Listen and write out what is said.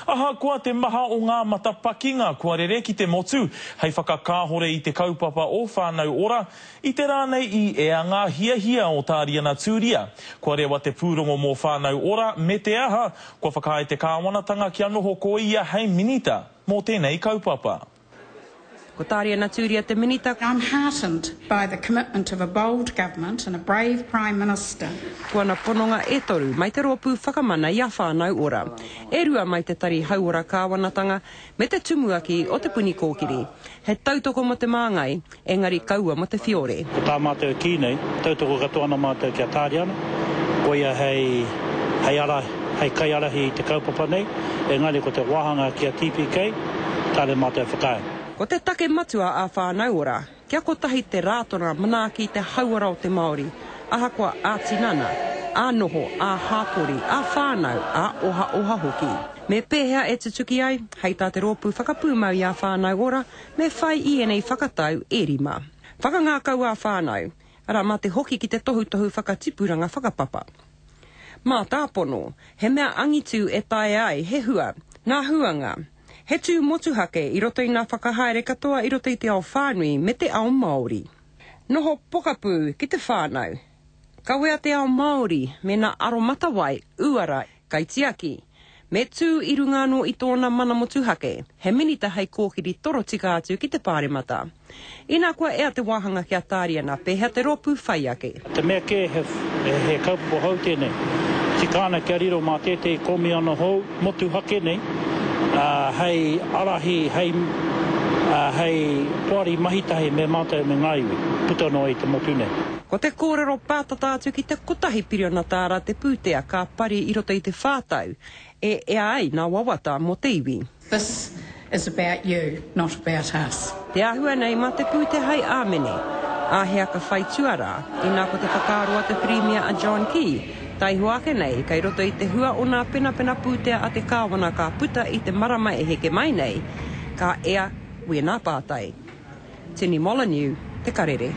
Aha, kua te maha o ngā matapakinga, kua rere ki te motu, hei whakakāhore i te kaupapa o whānau ora, i te rānei i ea ngā hiahia o Tāriana Tūria. Kua rewa te pūrongo mō whānau ora, me te aha, kua whakae te kāwanatanga kia noho ko ia hei minita, mō tēnei kaupapa. Ko Tāriana Tūria te minita. I'm heartened by the commitment of a bold government and a brave Prime Minister. Kua na pononga e toru, mai te ropu whakamana i a whānau ora. E rua mai te tari hauora kāwanatanga, me te tumuaki o te puni kōkiri. He tautoko mo te māngai, engari kaua mo te whiore. Ko tā mātou ki nei, tautoko katoana mātou kia Tāriana, ko ia hei kai arahi i te kaupapa nei, engari ko te wāhanga kia TPK, tāre mātou whakae. Ko te take matua a whānau ora, kia kotahi te rātona manaaki te hauara o te Māori, ahakoa a tinana, a noho, a hāpori, a whānau, a oha hoki. Me pēhea e te tuki ai, hei tā te rōpū whakapūmau i a whānau ora, me whai i enei whakatau e rima. Whakangākau a whānau, ara mā te hoki ki te tohu whakatipuranga whakapapa. Mā tāpono, he mea angitu e tae ai, he hua, ngā huanga, he tū motuhake i roto i ngā whakahaere katoa i roto i te ao whānui me te ao Māori. Noho pokapū ki te whānau. Kawea te ao Māori me nā aromatawai, uara, kaitiaki. Me tū i rungano i tōna mana motuhake, he minita hei kōkiri toro tika atu ki te pāremata. Ina kua ea te wāhanga kia Tāriana, pēhea te rōpū whai ake. Te mea kē he kaupapo hau tēnei. Tikāna kia riro mā tētei komi ana hou, motuhake nei. Hei arahi, hei poari mahitahi me mātou me ngāiwi, puta no i te motu nei. Ko te kōrero pātata atu ki te kotahi piriona tāra te pūtea ka pari i roto i te whātau, e ai nā wawata mo te iwi. This is about you, not about us. Te ahua nei mā te pūte hei āmene, āhea ka whai tuara, i nā ko te whakaroa te Premier a John Key, tai huake nei, kai roto i te hua o nā pena pūtea a te kāwana ka puta i te marama e heke mai nei, ka ea ue nā pātai. Tini Molyneux, te karere.